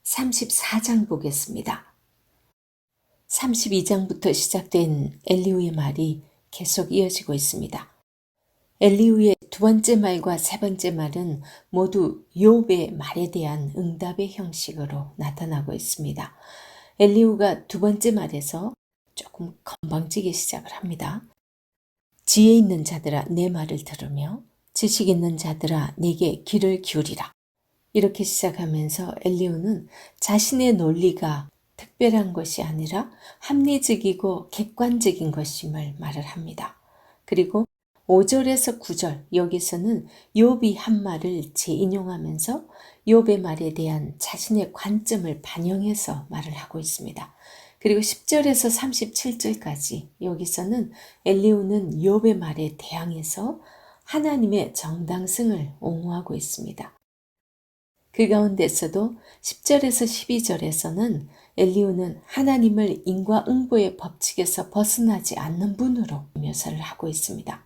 34장 보겠습니다. 32장부터 시작된 엘리후의 말이 계속 이어지고 있습니다. 엘리후의 두 번째 말과 세 번째 말은 모두 욥의 말에 대한 응답의 형식으로 나타나고 있습니다. 엘리후가 두 번째 말에서 조금 건방지게 시작을 합니다. 지혜 있는 자들아 내 말을 들으며 지식 있는 자들아 내게 귀를 기울이라. 이렇게 시작하면서 엘리후는 자신의 논리가 특별한 것이 아니라 합리적이고 객관적인 것임을 말을 합니다. 그리고 5절에서 9절 여기서는 욥이 한 말을 재인용하면서 욥의 말에 대한 자신의 관점을 반영해서 말을 하고 있습니다. 그리고 10절에서 37절까지 여기서는 엘리후는 욥의 말에 대항해서 하나님의 정당성을 옹호하고 있습니다. 그 가운데서도 10절에서 12절에서는 엘리후는 하나님을 인과응보의 법칙에서 벗어나지 않는 분으로 묘사를 하고 있습니다.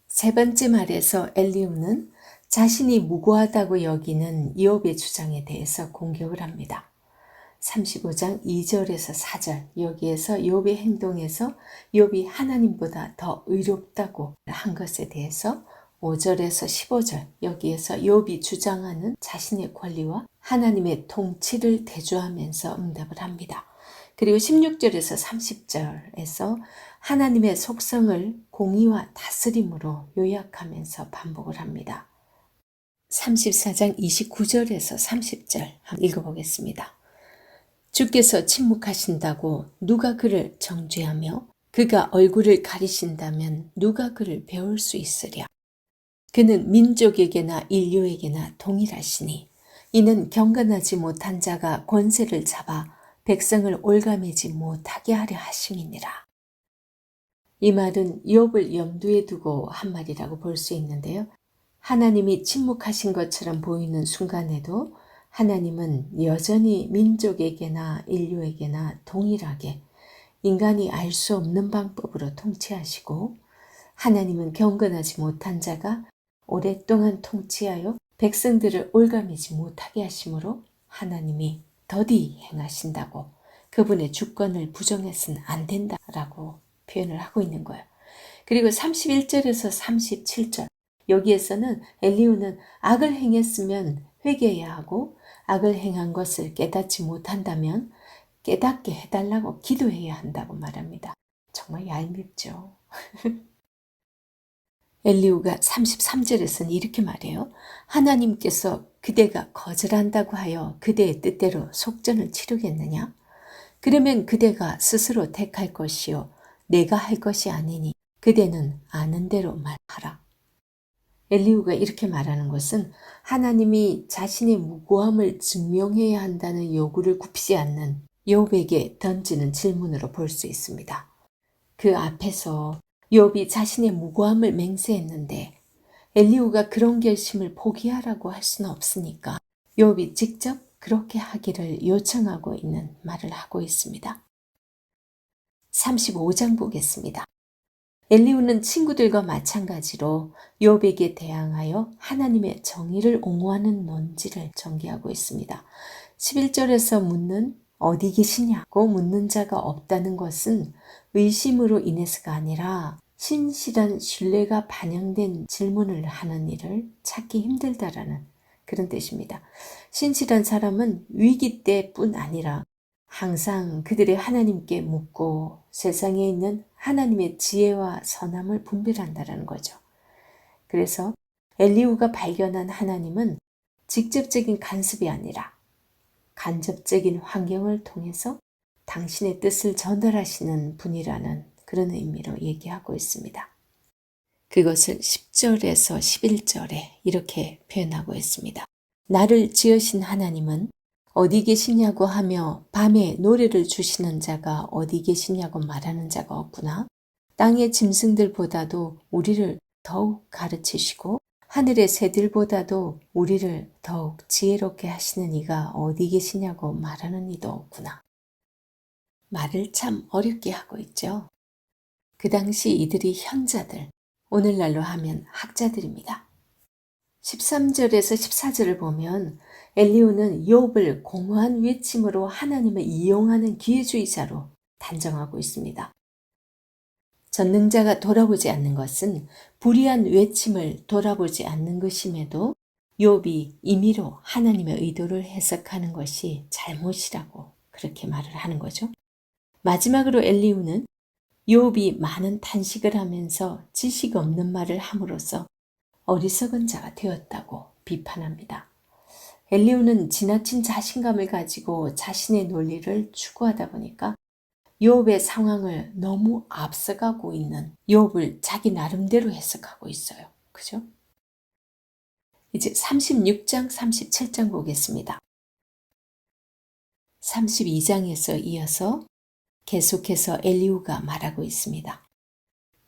세 번째 말에서 엘리후는 자신이 무고하다고 여기는 욥의 주장에 대해서 공격을 합니다. 35장 2절에서 4절 여기에서 욥의 행동에서 욥이 하나님보다 더 의롭다고 한 것에 대해서 5절에서 15절 여기에서 욥이 주장하는 자신의 권리와 하나님의 통치를 대조하면서 응답을 합니다. 그리고 16절에서 30절에서 하나님의 속성을 공의와 다스림으로 요약하면서 반복을 합니다. 34장 29절에서 30절 한번 읽어보겠습니다. 주께서 침묵하신다고 누가 그를 정죄하며 그가 얼굴을 가리신다면 누가 그를 배울 수 있으랴. 그는 민족에게나 인류에게나 동일하시니 이는 경건하지 못한 자가 권세를 잡아 백성을 올가매지 못하게 하려 하심이니라. 이 말은 욥을 염두에 두고 한 말이라고 볼 수 있는데요. 하나님이 침묵하신 것처럼 보이는 순간에도 하나님은 여전히 민족에게나 인류에게나 동일하게 인간이 알 수 없는 방법으로 통치하시고 하나님은 경건하지 못한 자가 오랫동안 통치하여 백성들을 올가매지 못하게 하심으로 하나님이 더디 행하신다고 그분의 주권을 부정해서는 안 된다라고 표현을 하고 있는 거예요. 그리고 31절에서 37절 여기에서는 엘리후는 악을 행했으면 회개해야 하고 악을 행한 것을 깨닫지 못한다면 깨닫게 해달라고 기도해야 한다고 말합니다. 정말 얄밉죠. 엘리후가 33절에서는 이렇게 말해요. 하나님께서 그대가 거절한다고 하여 그대의 뜻대로 속전을 치르겠느냐? 그러면 그대가 스스로 택할 것이요 내가 할 것이 아니니 그대는 아는 대로 말하라. 엘리후가 이렇게 말하는 것은 하나님이 자신의 무고함을 증명해야 한다는 요구를 굽히지 않는 욥에게 던지는 질문으로 볼 수 있습니다. 그 앞에서 욥이 자신의 무고함을 맹세했는데 엘리후가 그런 결심을 포기하라고 할 수는 없으니까 욥이 직접 그렇게 하기를 요청하고 있는 말을 하고 있습니다. 35장 보겠습니다. 엘리후는 친구들과 마찬가지로 욥에게 대항하여 하나님의 정의를 옹호하는 논지를 전개하고 있습니다. 11절에서 묻는 어디 계시냐고 묻는 자가 없다는 것은 의심으로 인해서가 아니라 신실한 신뢰가 반영된 질문을 하는 일을 찾기 힘들다라는 그런 뜻입니다. 신실한 사람은 위기 때뿐 아니라 항상 그들의 하나님께 묻고 세상에 있는 하나님의 지혜와 선함을 분별한다는 거죠. 그래서 엘리후가 발견한 하나님은 직접적인 간섭이 아니라 간접적인 환경을 통해서 당신의 뜻을 전달하시는 분이라는 그런 의미로 얘기하고 있습니다. 그것을 10절에서 11절에 이렇게 표현하고 있습니다. 나를 지으신 하나님은 어디 계시냐고 하며 밤에 노래를 주시는 자가 어디 계시냐고 말하는 자가 없구나. 땅의 짐승들보다도 우리를 더욱 가르치시고 하늘의 새들보다도 우리를 더욱 지혜롭게 하시는 이가 어디 계시냐고 말하는 이도 없구나. 말을 참 어렵게 하고 있죠. 그 당시 이들이 현자들, 오늘날로 하면 학자들입니다. 13절에서 14절을 보면 엘리후는 욥을 공허한 외침으로 하나님을 이용하는 기회주의자로 단정하고 있습니다. 전능자가 돌아보지 않는 것은 불의한 외침을 돌아보지 않는 것임에도 욥이 임의로 하나님의 의도를 해석하는 것이 잘못이라고 그렇게 말을 하는 거죠. 마지막으로 엘리후는 욥이 많은 탄식을 하면서 지식 없는 말을 함으로써 어리석은 자가 되었다고 비판합니다. 엘리후는 지나친 자신감을 가지고 자신의 논리를 추구하다 보니까 욥의 상황을 너무 앞서가고 있는 욥을 자기 나름대로 해석하고 있어요. 그죠? 이제 36장, 37장 보겠습니다. 32장에서 이어서 계속해서 엘리후가 말하고 있습니다.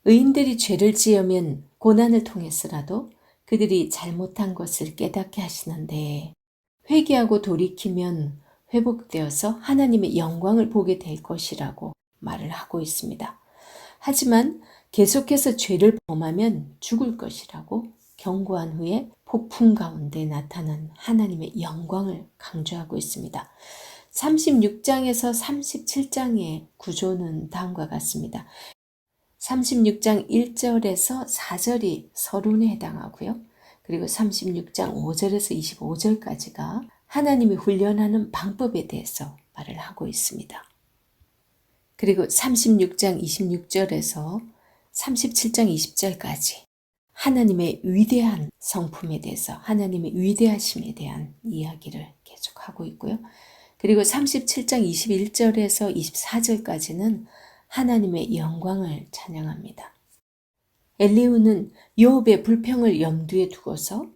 의인들이 죄를 지으면 고난을 통해서라도 그들이 잘못한 것을 깨닫게 하시는데 회개하고 돌이키면 회복되어서 하나님의 영광을 보게 될 것이라고 말을 하고 있습니다. 하지만 계속해서 죄를 범하면 죽을 것이라고 경고한 후에 폭풍 가운데 나타난 하나님의 영광을 강조하고 있습니다. 36장에서 37장의 구조는 다음과 같습니다. 36장 1절에서 4절이 서론에 해당하고요. 그리고 36장 5절에서 25절까지가 하나님이 훈련하는 방법에 대해서 말을 하고 있습니다. 그리고 36장 26절에서 37장 20절까지 하나님의 위대한 성품에 대해서 하나님의 위대하심에 대한 이야기를 계속하고 있고요. 그리고 37장 21절에서 24절까지는 하나님의 영광을 찬양합니다. 엘리후는 욥의 불평을 염두에 두고서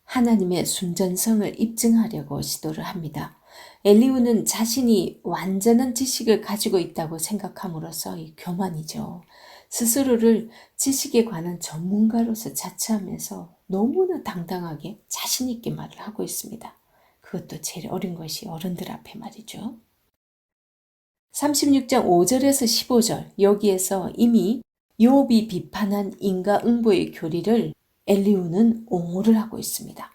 하나님의 순전성을 입증하려고 시도를 합니다. 엘리후는 자신이 완전한 지식을 가지고 있다고 생각함으로써 이 교만이죠. 스스로를 지식에 관한 전문가로서 자처하면서 너무나 당당하게 자신 있게 말을 하고 있습니다. 그것도 제일 어린 것이 어른들 앞에 말이죠. 36장 5절에서 15절 여기에서 이미 욥이 비판한 인과응보의 교리를 엘리후는 옹호를 하고 있습니다.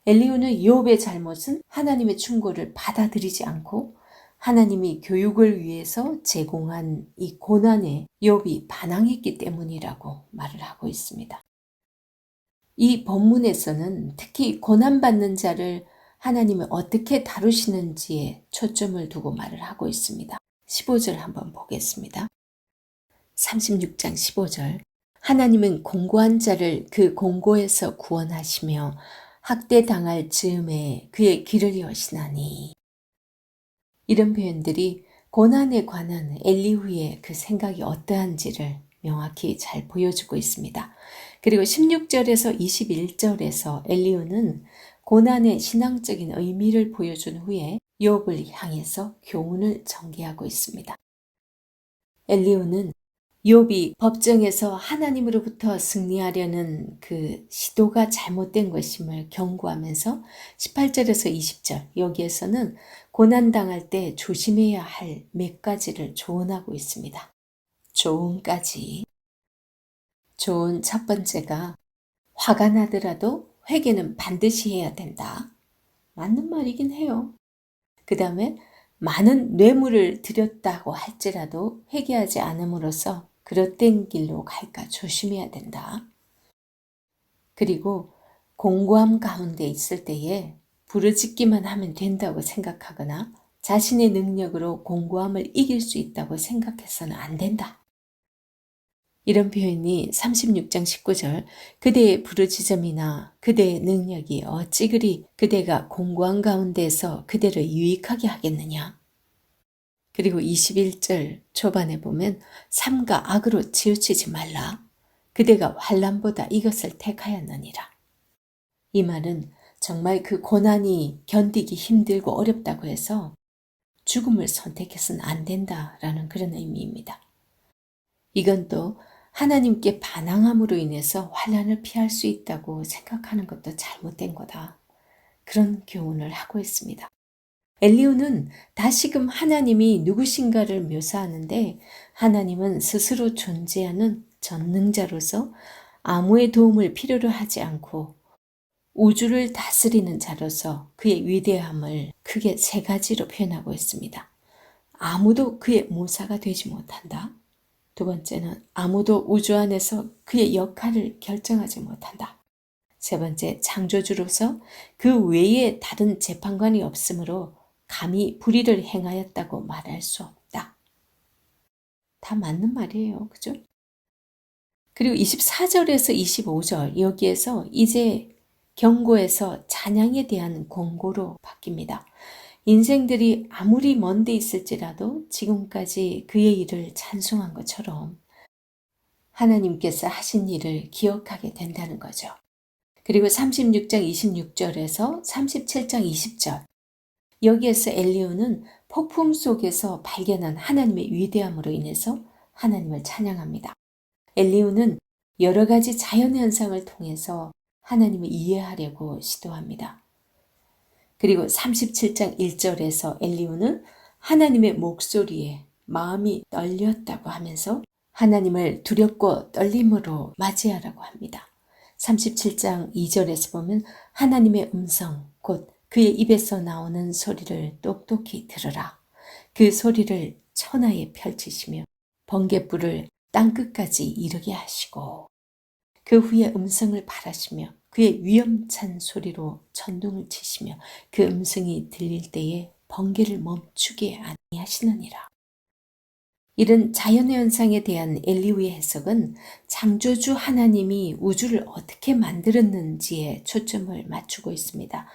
엘리후는 욥의 잘못은 하나님의 충고를 받아들이지 않고 하나님이 교육을 위해서 제공한 이 고난에 욥이 반항했기 때문이라고 말을 하고 있습니다. 이 본문에서는 특히 고난받는 자를 하나님이 어떻게 다루시는지에 초점을 두고 말을 하고 있습니다. 15절 한번 보겠습니다. 36장 15절 하나님은 공고한 자를 그 공고에서 구원하시며 학대당할 즈음에 그의 길을 여시나니 이런 표현들이 고난에 관한 엘리후의 그 생각이 어떠한지를 명확히 잘 보여주고 있습니다. 그리고 16절에서 21절에서 엘리후는 고난의 신앙적인 의미를 보여준 후에 욥을 향해서 교훈을 전개하고 있습니다. 엘리후는 욥이 법정에서 하나님으로부터 승리하려는 그 시도가 잘못된 것임을 경고하면서 18절에서 20절 여기에서는 고난당할 때 조심해야 할 몇 가지를 조언하고 있습니다. 조언까지. 조언 첫 번째가 화가 나더라도 회개는 반드시 해야 된다. 맞는 말이긴 해요. 그 다음에 많은 뇌물을 드렸다고 할지라도 회개하지 않음으로써 그릇된 길로 갈까 조심해야 된다. 그리고 공고함 가운데 있을 때에 부르짖기만 하면 된다고 생각하거나 자신의 능력으로 공고함을 이길 수 있다고 생각해서는 안 된다. 이런 표현이 36장 19절 그대의 부르짖음이나 그대의 능력이 어찌 그리 그대가 공고한 가운데서 그대를 유익하게 하겠느냐. 그리고 21절 초반에 보면 삼가 악으로 치우치지 말라. 그대가 환난보다 이것을 택하였느니라. 이 말은 정말 그 고난이 견디기 힘들고 어렵다고 해서 죽음을 선택해서는 안 된다라는 그런 의미입니다. 이건 또 하나님께 반항함으로 인해서 환난을 피할 수 있다고 생각하는 것도 잘못된 거다. 그런 교훈을 하고 있습니다. 엘리후는 다시금 하나님이 누구신가를 묘사하는데 하나님은 스스로 존재하는 전능자로서 아무의 도움을 필요로 하지 않고 우주를 다스리는 자로서 그의 위대함을 크게 세 가지로 표현하고 있습니다. 아무도 그의 모사가 되지 못한다. 두 번째는 아무도 우주 안에서 그의 역할을 결정하지 못한다. 세 번째, 창조주로서 그 외에 다른 재판관이 없으므로 감히 불의를 행하였다고 말할 수 없다. 다 맞는 말이에요. 그죠? 그리고 24절에서 25절 여기에서 이제 경고에서 찬양에 대한 권고로 바뀝니다. 인생들이 아무리 먼 데 있을지라도 지금까지 그의 일을 찬송한 것처럼 하나님께서 하신 일을 기억하게 된다는 거죠. 그리고 36장 26절에서 37장 20절 여기에서 엘리후는 폭풍 속에서 발견한 하나님의 위대함으로 인해서 하나님을 찬양합니다. 엘리후는 여러 가지 자연현상을 통해서 하나님을 이해하려고 시도합니다. 그리고 37장 1절에서 엘리후는 하나님의 목소리에 마음이 떨렸다고 하면서 하나님을 두렵고 떨림으로 맞이하라고 합니다. 37장 2절에서 보면 하나님의 음성, 곧 그의 입에서 나오는 소리를 똑똑히 들으라. 그 소리를 천하에 펼치시며 번갯불을 땅끝까지 이르게 하시고 그 후에 음성을 발하시며 그의 위엄찬 소리로 천둥을 치시며 그 음성이 들릴 때에 번개를 멈추게 아니하시느니라. 이런 자연현상에 대한 엘리후의 해석은 창조주 하나님이 우주를 어떻게 만들었는지에 초점을 맞추고 있습니다.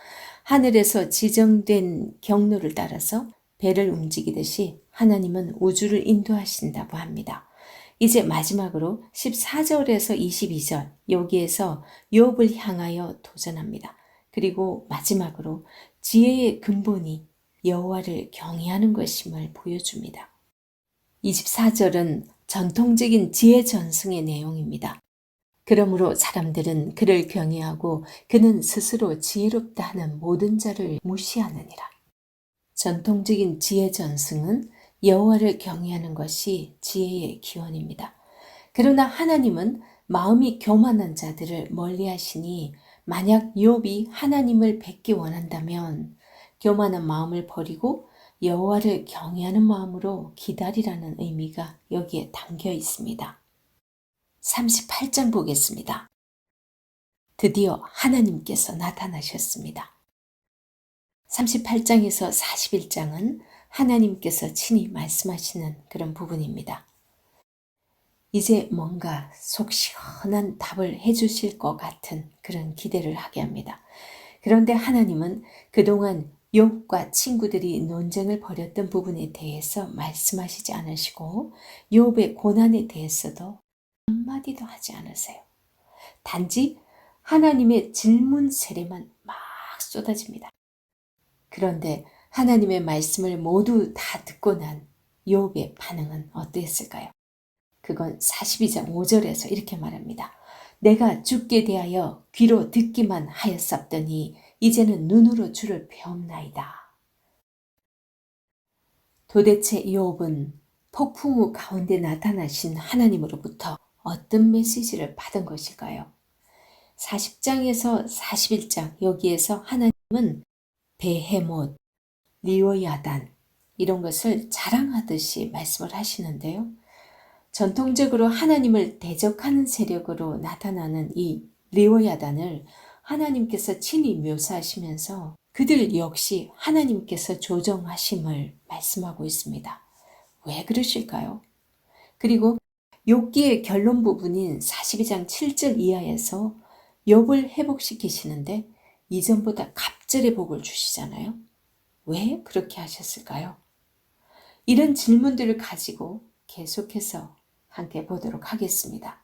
하늘에서 지정된 경로를 따라서 배를 움직이듯이 하나님은 우주를 인도하신다고 합니다. 이제 마지막으로 14절에서 22절 여기에서 욥을 향하여 도전합니다. 그리고 마지막으로 지혜의 근본이 여호와를 경외하는 것임을 보여줍니다. 24절은 전통적인 지혜 전승의 내용입니다. 그러므로 사람들은 그를 경외하고 그는 스스로 지혜롭다 하는 모든 자를 무시하느니라. 전통적인 지혜 전승은 여호와를 경외하는 것이 지혜의 기원입니다. 그러나 하나님은 마음이 교만한 자들을 멀리하시니 만약 욥이 하나님을 뵙기 원한다면 교만한 마음을 버리고 여호와를 경외하는 마음으로 기다리라는 의미가 여기에 담겨 있습니다. 38장 보겠습니다. 드디어 하나님께서 나타나셨습니다. 38장에서 41장은 하나님께서 친히 말씀하시는 그런 부분입니다. 이제 뭔가 속 시원한 답을 해주실 것 같은 그런 기대를 하게 합니다. 그런데 하나님은 그동안 욥과 친구들이 논쟁을 벌였던 부분에 대해서 말씀하시지 않으시고 욥의 고난에 대해서도 한마디도 하지 않으세요. 단지 하나님의 질문 세례만 막 쏟아집니다. 그런데 하나님의 말씀을 모두 다 듣고 난 욥의 반응은 어떠했을까요? 그건 42장 5절에서 이렇게 말합니다. 내가 주께 대하여 귀로 듣기만 하였사더니 이제는 눈으로 주를 배움나이다. 도대체 욥은 폭풍 후 가운데 나타나신 하나님으로부터 어떤 메시지를 받은 것일까요? 40장에서 41장 여기에서 하나님은 베헤못, 리오야단 이런 것을 자랑하듯이 말씀을 하시는데요. 전통적으로 하나님을 대적하는 세력으로 나타나는 이 리오야단을 하나님께서 친히 묘사하시면서 그들 역시 하나님께서 조정하심을 말씀하고 있습니다. 왜 그러실까요? 그리고 욥기의 결론 부분인 42장 7절 이하에서 욥을 회복시키시는데 이전보다 갑절의 복을 주시잖아요. 왜 그렇게 하셨을까요? 이런 질문들을 가지고 계속해서 함께 보도록 하겠습니다.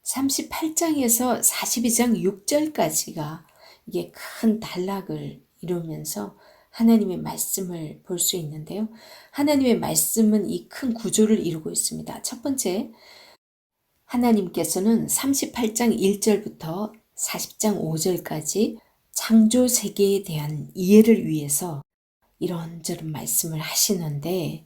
38장에서 42장 6절까지가 이게 큰 단락을 이루면서 하나님의 말씀을 볼 수 있는데요. 하나님의 말씀은 이 큰 구조를 이루고 있습니다. 첫 번째, 하나님께서는 38장 1절부터 40장 5절까지 창조 세계에 대한 이해를 위해서 이런저런 말씀을 하시는데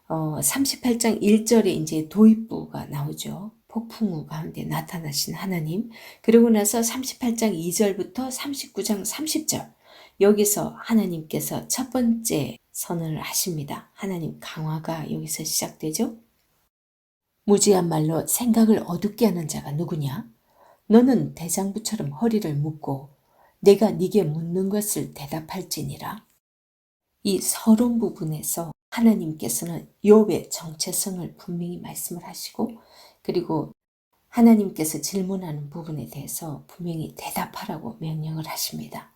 38장 1절에 이제 도입부가 나오죠. 폭풍우 가운데 나타나신 하나님. 그리고 나서 38장 2절부터 39장 30절 여기서 하나님께서 첫 번째 선언을 하십니다. 하나님 강화가 여기서 시작되죠. 무지한 말로 생각을 어둡게 하는 자가 누구냐? 너는 대장부처럼 허리를 묶고 내가 네게 묻는 것을 대답할지니라. 이 서론 부분에서 하나님께서는 욥의 정체성을 분명히 말씀을 하시고 그리고 하나님께서 질문하는 부분에 대해서 분명히 대답하라고 명령을 하십니다.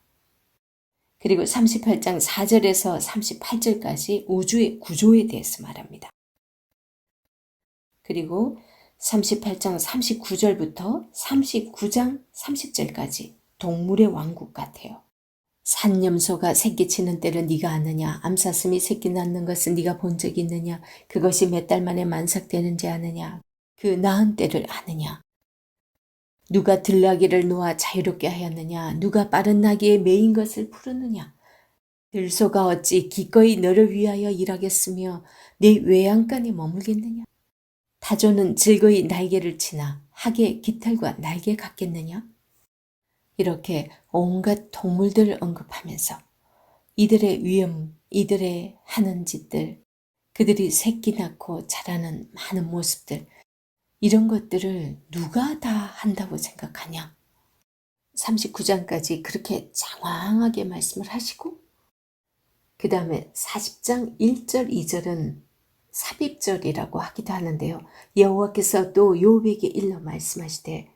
그리고 38장 4절에서 38절까지 우주의 구조에 대해서 말합니다. 그리고 38장 39절부터 39장 30절까지 동물의 왕국 같아요. 산염소가 새끼 치는 때를 네가 아느냐? 암사슴이 새끼 낳는 것을 네가 본 적이 있느냐? 그것이 몇 달 만에 만삭되는지 아느냐? 그 낳은 때를 아느냐? 누가 들나귀를 놓아 자유롭게 하였느냐? 누가 빠른 나귀에 매인 것을 부르느냐? 들소가 어찌 기꺼이 너를 위하여 일하겠으며 네 외양간에 머물겠느냐? 타조는 즐거이 날개를 치나 학의 깃털과 날개 같겠느냐? 이렇게 온갖 동물들을 언급하면서 이들의 위험, 이들의 하는 짓들, 그들이 새끼 낳고 자라는 많은 모습들, 이런 것들을 누가 다 한다고 생각하냐? 39장까지 그렇게 장황하게 말씀을 하시고 그 다음에 40장 1절, 2절은 삽입절이라고 하기도 하는데요. 여호와께서 또 욥에게 일러 말씀하시되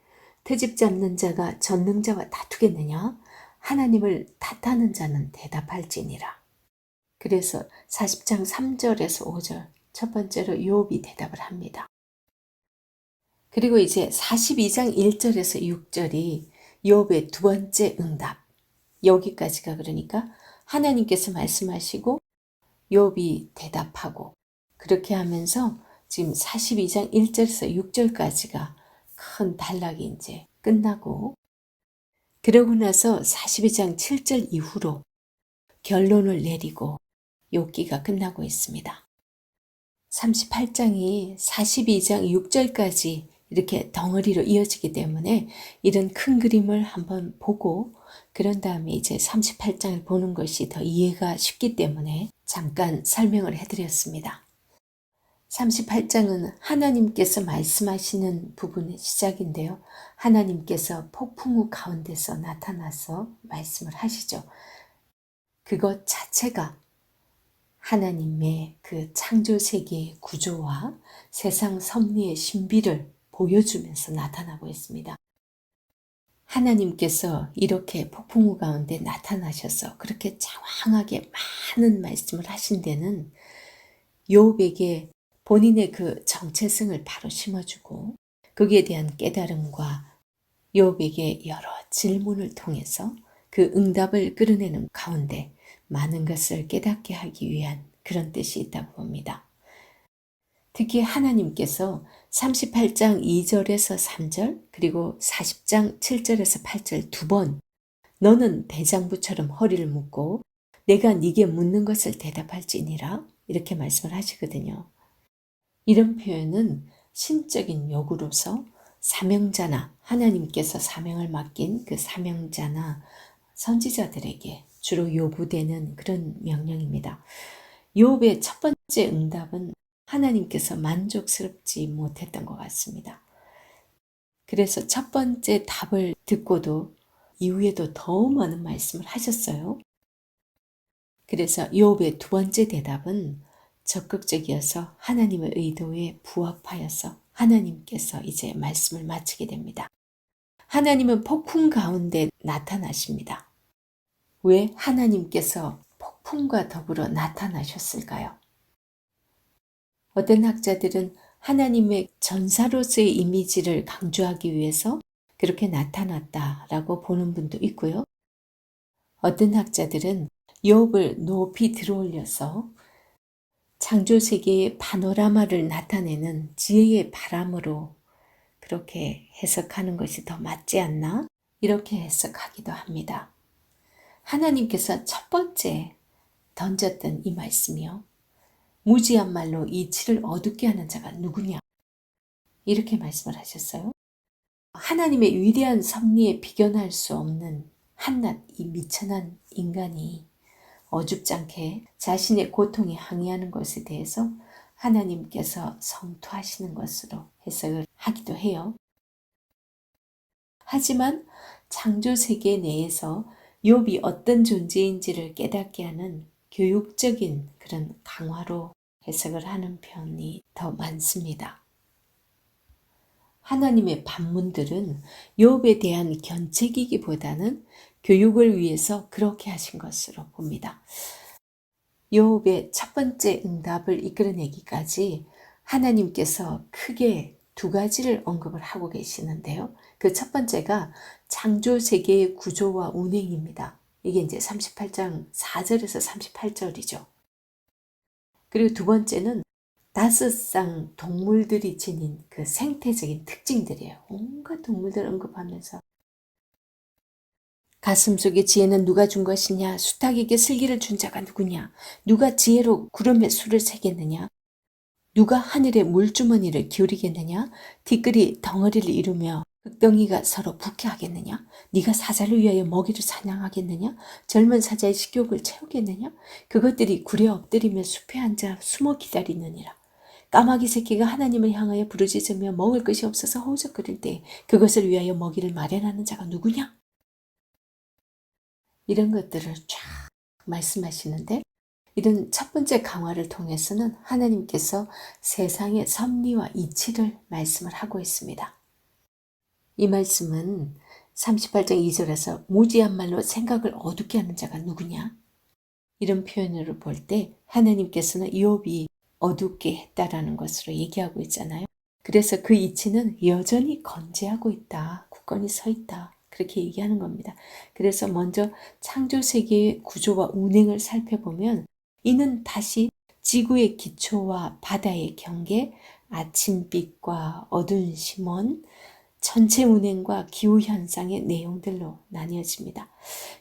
트집 잡는 자가 전능자와 다투겠느냐? 하나님을 탓하는 자는 대답할지니라. 그래서 40장 3절에서 5절 첫 번째로 욥이 대답을 합니다. 그리고 이제 42장 1절에서 6절이 욥의 두 번째 응답. 여기까지가 그러니까 하나님께서 말씀하시고 욥이 대답하고 그렇게 하면서 지금 42장 1절에서 6절까지가 큰 단락이 이제 끝나고 그러고 나서 42장 7절 이후로 결론을 내리고 욥기가 끝나고 있습니다. 38장이 42장 6절까지 이렇게 덩어리로 이어지기 때문에 이런 큰 그림을 한번 보고 그런 다음에 이제 38장을 보는 것이 더 이해가 쉽기 때문에 잠깐 설명을 해드렸습니다. 38장은 하나님께서 말씀하시는 부분의 시작인데요. 하나님께서 폭풍우 가운데서 나타나서 말씀을 하시죠. 그것 자체가 하나님의 그 창조 세계의 구조와 세상 섭리의 신비를 보여주면서 나타나고 있습니다. 하나님께서 이렇게 폭풍우 가운데 나타나셔서 그렇게 장황하게 많은 말씀을 하신 데는 욥에게 본인의 그 정체성을 바로 심어주고 거기에 대한 깨달음과 욥에게 여러 질문을 통해서 그 응답을 끌어내는 가운데 많은 것을 깨닫게 하기 위한 그런 뜻이 있다고 봅니다. 특히 하나님께서 38장 2절에서 3절 그리고 40장 7절에서 8절 두 번 너는 대장부처럼 허리를 묶고 내가 네게 묻는 것을 대답할지니라 이렇게 말씀을 하시거든요. 이런 표현은 신적인 요구로서 사명자나 하나님께서 사명을 맡긴 그 사명자나 선지자들에게 주로 요구되는 그런 명령입니다. 욥의 첫 번째 응답은 하나님께서 만족스럽지 못했던 것 같습니다. 그래서 첫 번째 답을 듣고도 이후에도 더 많은 말씀을 하셨어요. 그래서 욥의 두 번째 대답은 적극적이어서 하나님의 의도에 부합하여서 하나님께서 이제 말씀을 마치게 됩니다. 하나님은 폭풍 가운데 나타나십니다. 왜 하나님께서 폭풍과 더불어 나타나셨을까요? 어떤 학자들은 하나님의 전사로서의 이미지를 강조하기 위해서 그렇게 나타났다라고 보는 분도 있고요. 어떤 학자들은 욥을 높이 들어올려서 창조세계의 파노라마를 나타내는 지혜의 바람으로 그렇게 해석하는 것이 더 맞지 않나? 이렇게 해석하기도 합니다. 하나님께서 첫 번째 던졌던 이 말씀이요. 무지한 말로 이치를 어둡게 하는 자가 누구냐? 이렇게 말씀을 하셨어요. 하나님의 위대한 섭리에 비견할 수 없는 한낱 이 미천한 인간이 어줍지 않게 자신의 고통에 항의하는 것에 대해서 하나님께서 성토하시는 것으로 해석을 하기도 해요. 하지만 창조세계 내에서 욥이 어떤 존재인지를 깨닫게 하는 교육적인 그런 강화로 해석을 하는 편이 더 많습니다. 하나님의 반문들은 욥에 대한 견책이기보다는 교육을 위해서 그렇게 하신 것으로 봅니다. 욥의 첫 번째 응답을 이끌어내기까지 하나님께서 크게 두 가지를 언급을 하고 계시는데요. 그 첫 번째가 창조 세계의 구조와 운행입니다. 이게 이제 38장 4절에서 38절이죠. 그리고 두 번째는 5쌍 동물들이 지닌 그 생태적인 특징들이에요. 온갖 동물들 언급하면서 가슴속의 지혜는 누가 준 것이냐? 수탉에게 슬기를 준 자가 누구냐? 누가 지혜로 구름에 수를 세겠느냐? 누가 하늘의 물주머니를 기울이겠느냐? 티끌이 덩어리를 이루며 흙덩이가 서로 부캐하겠느냐? 네가 사자를 위하여 먹이를 사냥하겠느냐? 젊은 사자의 식욕을 채우겠느냐? 그것들이 굴에 엎드리며 숲에 앉아 숨어 기다리느니라. 까마귀 새끼가 하나님을 향하여 부르짖으며 먹을 것이 없어서 허우적거릴 때 그것을 위하여 먹이를 마련하는 자가 누구냐? 이런 것들을 쫙 말씀하시는데, 이런 첫 번째 강화를 통해서는 하나님께서 세상의 섭리와 이치를 말씀을 하고 있습니다. 이 말씀은 38장 2절에서 무지한 말로 생각을 어둡게 하는 자가 누구냐? 이런 표현으로 볼 때 하나님께서는 욥이 어둡게 했다라는 것으로 얘기하고 있잖아요. 그래서 그 이치는 여전히 건재하고 있다. 굳건히 서 있다. 그렇게 얘기하는 겁니다. 그래서 먼저 창조세계의 구조와 운행을 살펴보면 이는 다시 지구의 기초와 바다의 경계, 아침빛과 어두운 심원, 전체 운행과 기후현상의 내용들로 나뉘어집니다.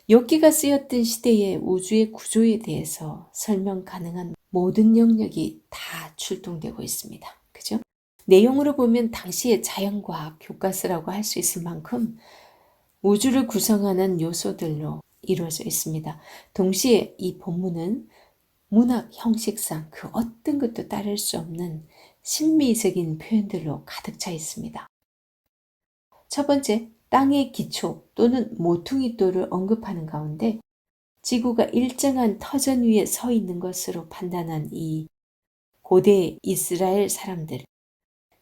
욥기가 쓰였던 시대의 우주의 구조에 대해서 설명 가능한 모든 영역이 다 출동되고 있습니다. 그죠? 내용으로 보면 당시의 자연과학 교과서라고 할 수 있을 만큼 우주를 구성하는 요소들로 이루어져 있습니다. 동시에 이 본문은 문학 형식상 그 어떤 것도 따를 수 없는 신미적인 표현들로 가득 차 있습니다. 첫 번째, 땅의 기초 또는 모퉁이돌을 언급하는 가운데 지구가 일정한 터전 위에 서 있는 것으로 판단한 이 고대 이스라엘 사람들,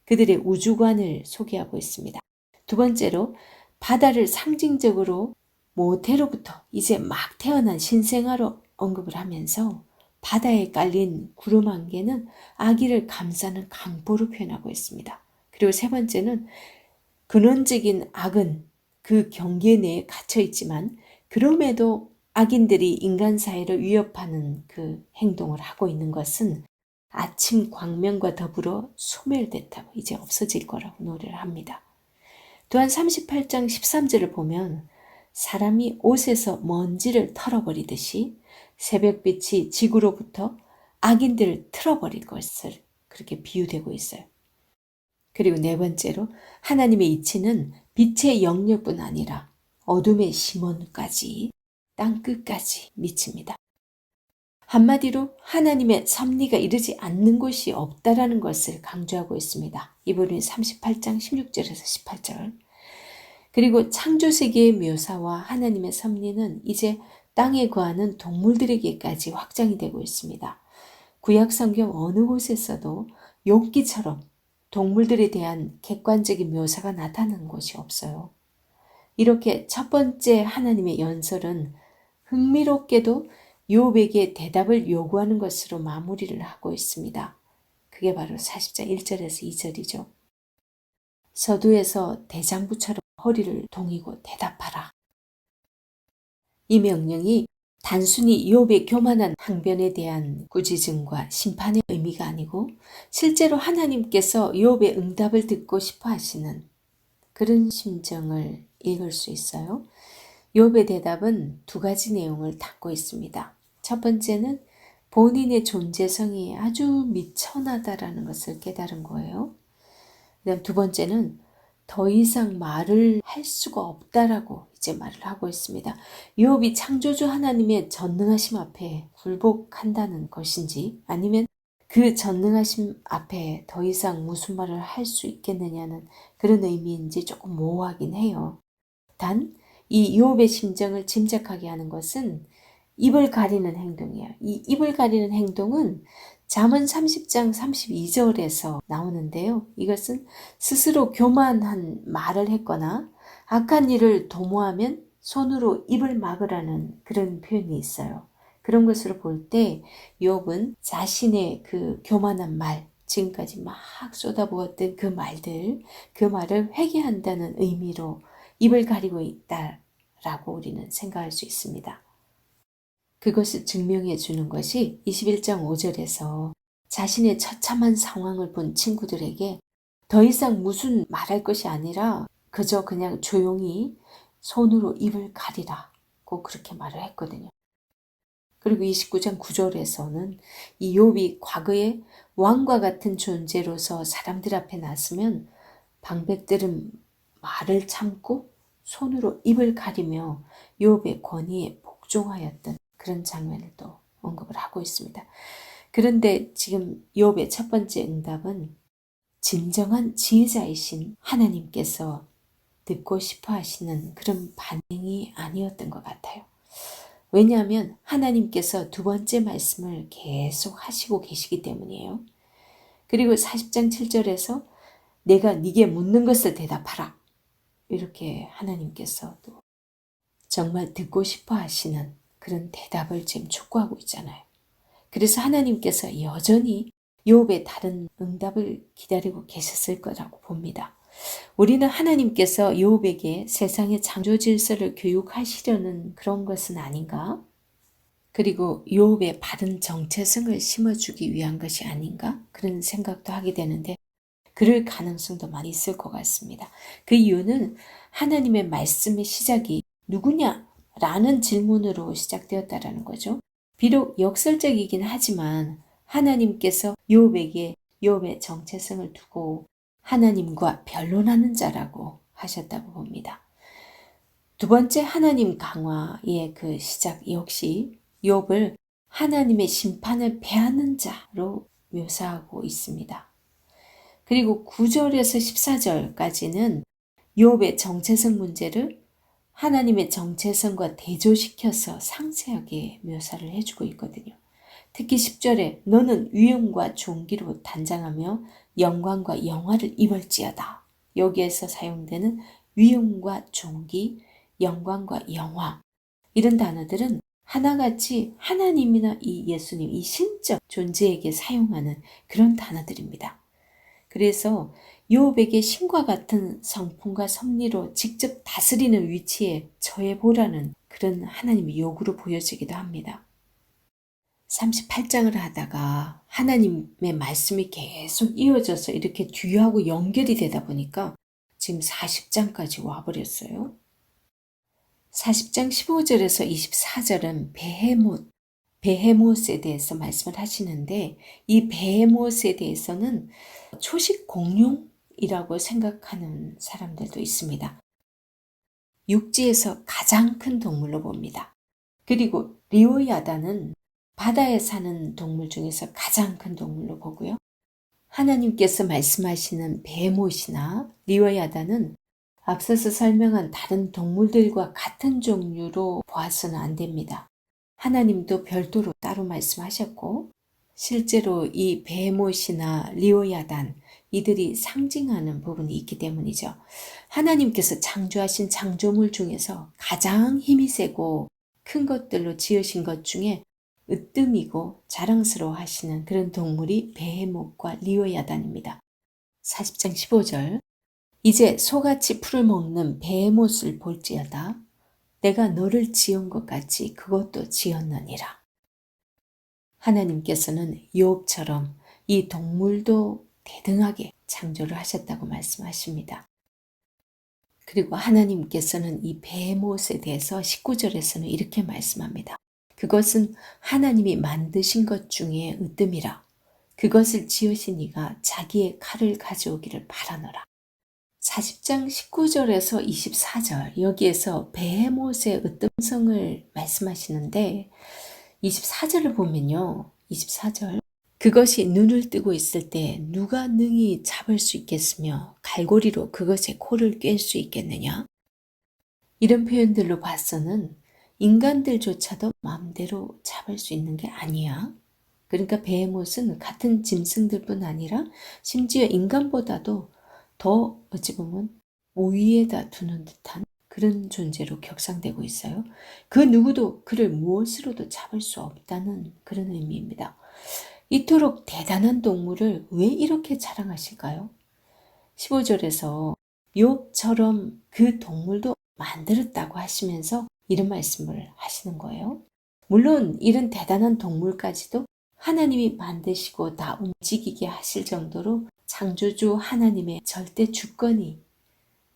그들의 우주관을 소개하고 있습니다. 두 번째로 바다를 상징적으로 모태로부터 이제 막 태어난 신생아로 언급을 하면서 바다에 깔린 구름 한 개는 아기를 감싸는 강보로 표현하고 있습니다. 그리고 세 번째는 근원적인 악은 그 경계 내에 갇혀 있지만 그럼에도 악인들이 인간 사회를 위협하는 그 행동을 하고 있는 것은 아침 광명과 더불어 소멸됐다고 이제 없어질 거라고 노래를 합니다. 또한 38장 13절을 보면 사람이 옷에서 먼지를 털어버리듯이 새벽빛이 지구로부터 악인들을 틀어버릴 것을 그렇게 비유되고 있어요. 그리고 네 번째로 하나님의 이치는 빛의 영역뿐 아니라 어둠의 심원까지 땅끝까지 미칩니다. 한마디로 하나님의 섭리가 이르지 않는 곳이 없다라는 것을 강조하고 있습니다. 이 부분이 38장 16절에서 18절. 그리고 창조세계의 묘사와 하나님의 섭리는 이제 땅에 거하는 동물들에게까지 확장이 되고 있습니다. 구약 성경 어느 곳에서도 욥기처럼 동물들에 대한 객관적인 묘사가 나타나는 곳이 없어요. 이렇게 첫 번째 하나님의 연설은 흥미롭게도 욥에게 대답을 요구하는 것으로 마무리를 하고 있습니다. 그게 바로 40장 1절에서 2절이죠. 서두에서 대장부처럼 허리를 동이고 대답하라. 이 명령이 단순히 욥의 교만한 항변에 대한 꾸짖음과 심판의 의미가 아니고 실제로 하나님께서 욥의 응답을 듣고 싶어 하시는 그런 심정을 읽을 수 있어요. 욥의 대답은 두 가지 내용을 담고 있습니다. 첫 번째는 본인의 존재성이 아주 미천하다라는 것을 깨달은 거예요. 그다음 두 번째는 더 이상 말을 할 수가 없다라고 이제 말을 하고 있습니다. 욥이 창조주 하나님의 전능하심 앞에 굴복한다는 것인지 아니면 그 전능하심 앞에 더 이상 무슨 말을 할 수 있겠느냐는 그런 의미인지 조금 모호하긴 해요. 단 이 욥의 심정을 짐작하게 하는 것은 입을 가리는 행동이에요. 이 입을 가리는 행동은 잠언 30장 32절에서 나오는데요. 이것은 스스로 교만한 말을 했거나 악한 일을 도모하면 손으로 입을 막으라는 그런 표현이 있어요. 그런 것으로 볼 때 욥은 자신의 그 교만한 말, 지금까지 막 쏟아부었던 그 말을 회개한다는 의미로 입을 가리고 있다라고 우리는 생각할 수 있습니다. 그것을 증명해 주는 것이 21장 5절에서 자신의 처참한 상황을 본 친구들에게 더 이상 무슨 말할 것이 아니라 그저 그냥 조용히 손으로 입을 가리라고 그렇게 말을 했거든요. 그리고 29장 9절에서는 이 욥이 과거에 왕과 같은 존재로서 사람들 앞에 났으면 방백들은 말을 참고 손으로 입을 가리며 욥의 권위에 복종하였던 그런 장면을 또 언급을 하고 있습니다. 그런데 지금 욥의 첫 번째 응답은 진정한 지혜자이신 하나님께서 듣고 싶어 하시는 그런 반응이 아니었던 것 같아요. 왜냐하면 하나님께서 두 번째 말씀을 계속 하시고 계시기 때문이에요. 그리고 40장 7절에서 내가 네게 묻는 것을 대답하라. 이렇게 하나님께서 또 정말 듣고 싶어 하시는 그런 대답을 지금 촉구하고 있잖아요. 그래서 하나님께서 여전히 욥의 다른 응답을 기다리고 계셨을 거라고 봅니다. 우리는 하나님께서 욥에게 세상의 창조 질서를 교육하시려는 그런 것은 아닌가? 그리고 욥의 바른 정체성을 심어주기 위한 것이 아닌가? 그런 생각도 하게 되는데 그럴 가능성도 많이 있을 것 같습니다. 그 이유는 하나님의 말씀의 시작이 누구냐? 라는 질문으로 시작되었다라는 거죠. 비록 역설적이긴 하지만 하나님께서 욥에게 욥의 정체성을 두고 하나님과 변론하는 자라고 하셨다고 봅니다. 두 번째 하나님 강화의 그 시작 역시 욥을 하나님의 심판을 패하는 자로 묘사하고 있습니다. 그리고 9절에서 14절까지는 욥의 정체성 문제를 하나님의 정체성과 대조시켜서 상세하게 묘사를 해주고 있거든요. 특히 10절에 너는 위엄과 존귀로 단장하며 영광과 영화를 입을지어다. 여기에서 사용되는 위엄과 존귀, 영광과 영화 이런 단어들은 하나같이 하나님이나 이 예수님, 이 신적 존재에게 사용하는 그런 단어들입니다. 그래서 욥에게 신과 같은 성품과 섭리로 직접 다스리는 위치에 처해보라는 그런 하나님의 요구로 보여지기도 합니다. 38장을 하다가 하나님의 말씀이 계속 이어져서 이렇게 뒤하고 연결이 되다 보니까 지금 40장까지 와버렸어요. 40장 15절에서 24절은 베헤못에 대해서 말씀을 하시는데 이 베헤못에 대해서는 초식 공룡이라고 생각하는 사람들도 있습니다. 육지에서 가장 큰 동물로 봅니다. 그리고 리오야다는 바다에 사는 동물 중에서 가장 큰 동물로 보고요. 하나님께서 말씀하시는 베헤못이나 리오야다는 앞서서 설명한 다른 동물들과 같은 종류로 보아서는 안 됩니다. 하나님도 별도로 따로 말씀하셨고 실제로 이 베헤못이나 리오야단 이들이 상징하는 부분이 있기 때문이죠. 하나님께서 창조하신 창조물 중에서 가장 힘이 세고 큰 것들로 지으신 것 중에 으뜸이고 자랑스러워 하시는 그런 동물이 베헤못과 리오야단입니다. 40장 15절 이제 소같이 풀을 먹는 베헤못을 볼지어다. 내가 너를 지은 것 같이 그것도 지었느니라. 하나님께서는 욥처럼 이 동물도 대등하게 창조를 하셨다고 말씀하십니다. 그리고 하나님께서는 이 베헤못에 대해서 19절에서는 이렇게 말씀합니다. 그것은 하나님이 만드신 것 중에 으뜸이라. 그것을 지으신 이가 자기의 칼을 가져오기를 바라노라. 40장 19절에서 24절 여기에서 베헤못의 으뜸성을 말씀하시는데 24절을 보면요. 24절 그것이 눈을 뜨고 있을 때 누가 능히 잡을 수 있겠으며 갈고리로 그것의 코를 꿰 수 있겠느냐? 이런 표현들로 봐서는 인간들조차도 마음대로 잡을 수 있는 게 아니야. 그러니까 베헤못은 같은 짐승들뿐 아니라 심지어 인간보다도 더 어찌 보면 우위에다 두는 듯한 그런 존재로 격상되고 있어요. 그 누구도 그를 무엇으로도 잡을 수 없다는 그런 의미입니다. 이토록 대단한 동물을 왜 이렇게 자랑하실까요? 15절에서 욥처럼 그 동물도 만들었다고 하시면서 이런 말씀을 하시는 거예요. 물론 이런 대단한 동물까지도 하나님이 만드시고 다 움직이게 하실 정도로 창조주 하나님의 절대 주권이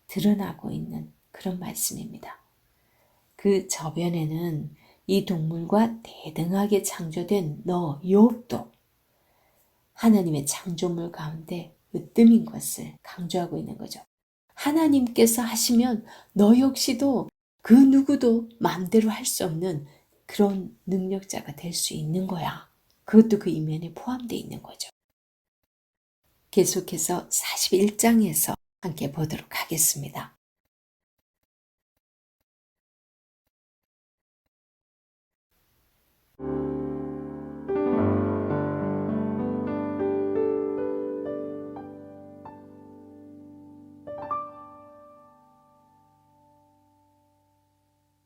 드러나고 있는 그런 말씀입니다. 그 저변에는 이 동물과 대등하게 창조된 너 욥도 하나님의 창조물 가운데 으뜸인 것을 강조하고 있는 거죠. 하나님께서 하시면 너 역시도 그 누구도 마음대로 할 수 없는 그런 능력자가 될 수 있는 거야. 그것도 그 이면에 포함되어 있는 거죠. 계속해서 41장에서 함께 보도록 하겠습니다.